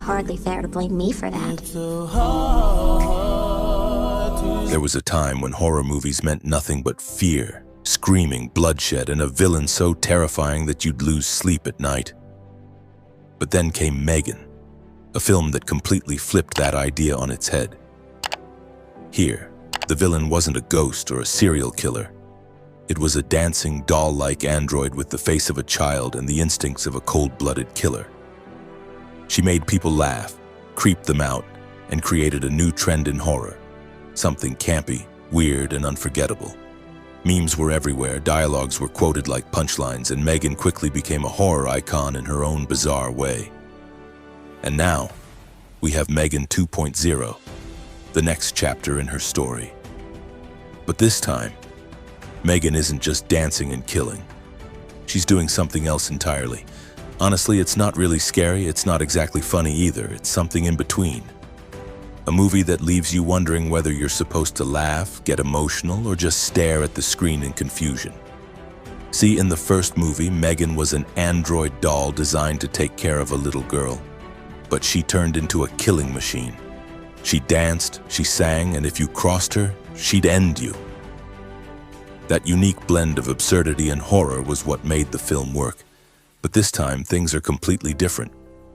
Hardly fair to blame me for that. There was a time when horror movies meant nothing but fear, screaming, bloodshed, and a villain so terrifying that you'd lose sleep at night. But then came Megan, a film that completely flipped that idea on its head. Here, the villain wasn't a ghost or a serial killer. It was a dancing, doll-like android with the face of a child and the instincts of a cold-blooded killer. She made people laugh, creeped them out, and created a new trend in horror. Something campy, weird, and unforgettable. Memes were everywhere, dialogues were quoted like punchlines, and Megan quickly became a horror icon in her own bizarre way. And now, we have Megan 2.0, the next chapter in her story. But this time, Megan isn't just dancing and killing. She's doing something else entirely. Honestly, it's not really scary, it's not exactly funny either, it's something in between. A movie that leaves you wondering whether you're supposed to laugh, get emotional, or just stare at the screen in confusion. See, in the first movie, Megan was an android doll designed to take care of a little girl. But she turned into a killing machine. She danced, she sang, and if you crossed her, she'd end you. That unique blend of absurdity and horror was what made the film work. But this time, things are completely different.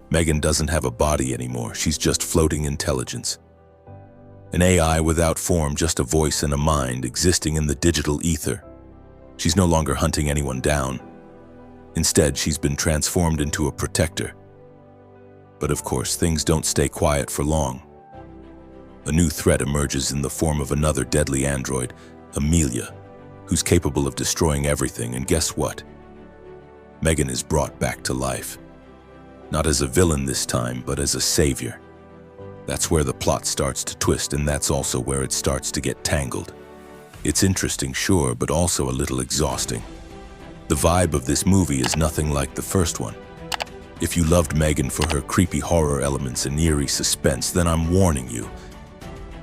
Megan doesn't have a body anymore, she's just floating intelligence. An AI without form, just a voice and a mind existing in the digital ether. She's no longer hunting anyone down. Instead, she's been transformed into a protector. But of course, things don't stay quiet for long. A new threat emerges in the form of another deadly android, Amelia, who's capable of destroying everything, and guess what? Megan is brought back to life. Not as a villain this time, but as a savior. That's where the plot starts to twist, and that's also where it starts to get tangled. It's interesting, sure, but also a little exhausting. The vibe of this movie is nothing like the first one. If you loved Megan for her creepy horror elements and eerie suspense, then I'm warning you.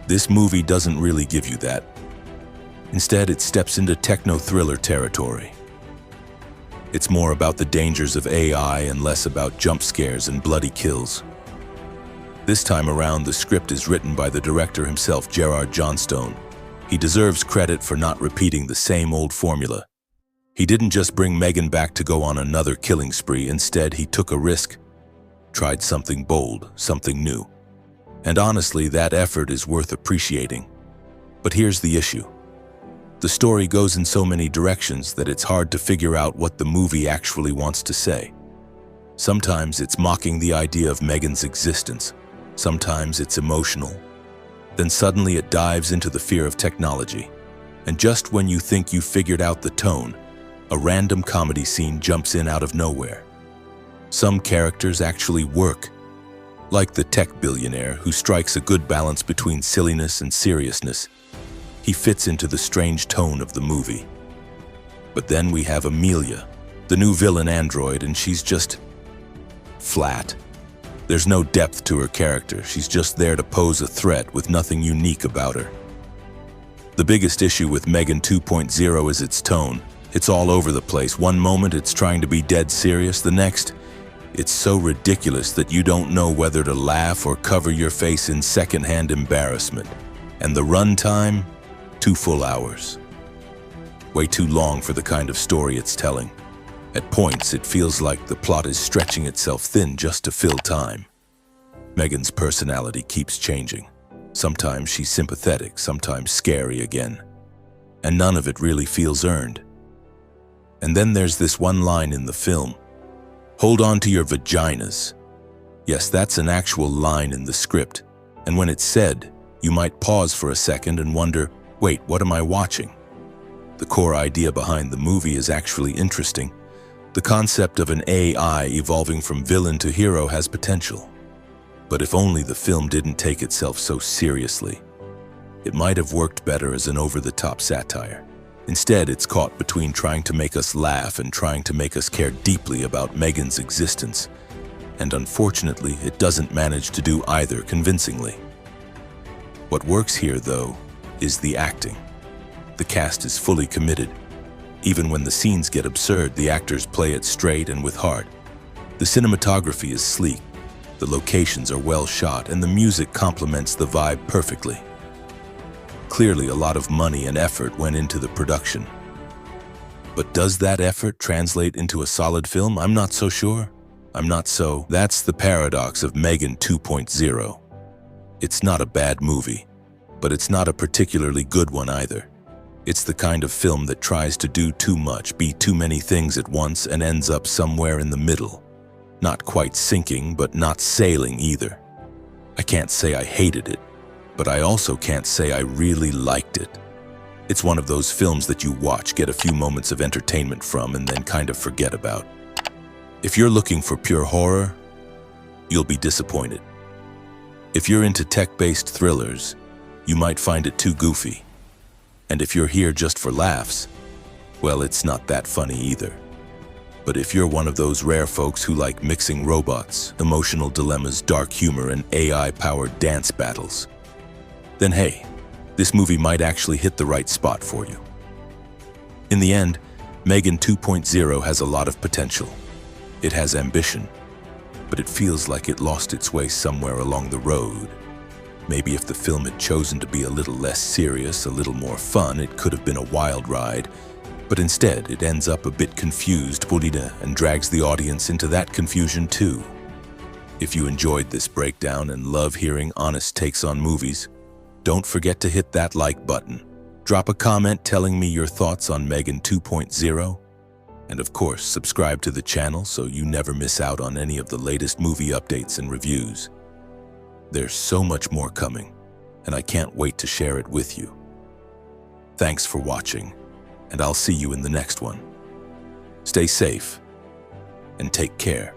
This movie doesn't really give you that. Instead, it steps into techno-thriller territory. It's more about the dangers of AI and less about jump scares and bloody kills. This time around, the script is written by the director himself, Gerard Johnstone. He deserves credit for not repeating the same old formula. He didn't just bring Megan back to go on another killing spree. Instead, he took a risk, tried something bold, something new. And honestly, that effort is worth appreciating. But here's the issue. The story goes in so many directions that it's hard to figure out what the movie actually wants to say. Sometimes it's mocking the idea of Megan's existence. Sometimes it's emotional. Then suddenly it dives into the fear of technology. And just when you think you figured out the tone, a random comedy scene jumps in out of nowhere. Some characters actually work, like the tech billionaire who strikes a good balance between silliness and seriousness. He fits into the strange tone of the movie. But then we have Amelia, the new villain android, and she's just flat. There's no depth to her character. She's just there to pose a threat with nothing unique about her. The biggest issue with Megan 2.0 is its tone. It's all over the place. One moment it's trying to be dead serious, the next, it's so ridiculous that you don't know whether to laugh or cover your face in secondhand embarrassment. And the runtime? 2 full hours. Way too long for the kind of story it's telling. At points, it feels like the plot is stretching itself thin just to fill time. Megan's personality keeps changing. Sometimes she's sympathetic, sometimes scary again. And none of it really feels earned. And then there's this one line in the film. Hold on to your vaginas. Yes, that's an actual line in the script. And when it's said, you might pause for a second and wonder, wait, what am I watching? The core idea behind the movie is actually interesting. The concept of an AI evolving from villain to hero has potential. But if only the film didn't take itself so seriously. It might have worked better as an over-the-top satire. Instead, it's caught between trying to make us laugh and trying to make us care deeply about Megan's existence. And unfortunately, it doesn't manage to do either convincingly. What works here, though, is the acting. The cast is fully committed. Even when the scenes get absurd, the actors play it straight and with heart. The cinematography is sleek. The locations are well shot and the music complements the vibe perfectly. Clearly, a lot of money and effort went into the production. But does that effort translate into a solid film? I'm not so sure. That's the paradox of Megan 2.0. It's not a bad movie, but it's not a particularly good one either. It's the kind of film that tries to do too much, be too many things at once, and ends up somewhere in the middle. Not quite sinking, but not sailing either. I can't say I hated it, but I also can't say I really liked it. It's one of those films that you watch, get a few moments of entertainment from, and then kind of forget about. If you're looking for pure horror, you'll be disappointed. If you're into tech-based thrillers, you might find it too goofy. And if you're here just for laughs, well, it's not that funny either. But if you're one of those rare folks who like mixing robots, emotional dilemmas, dark humor, and AI-powered dance battles, then hey, this movie might actually hit the right spot for you. In the end, Megan 2.0 has a lot of potential. It has ambition, but it feels like it lost its way somewhere along the road. Maybe if the film had chosen to be a little less serious, a little more fun, it could have been a wild ride. But instead, it ends up a bit confused, and drags the audience into that confusion too. If you enjoyed this breakdown and love hearing honest takes on movies, don't forget to hit that like button. Drop a comment telling me your thoughts on Megan 2.0. And of course, subscribe to the channel so you never miss out on any of the latest movie updates and reviews. There's so much more coming, and I can't wait to share it with you. Thanks for watching, and I'll see you in the next one. Stay safe, and take care.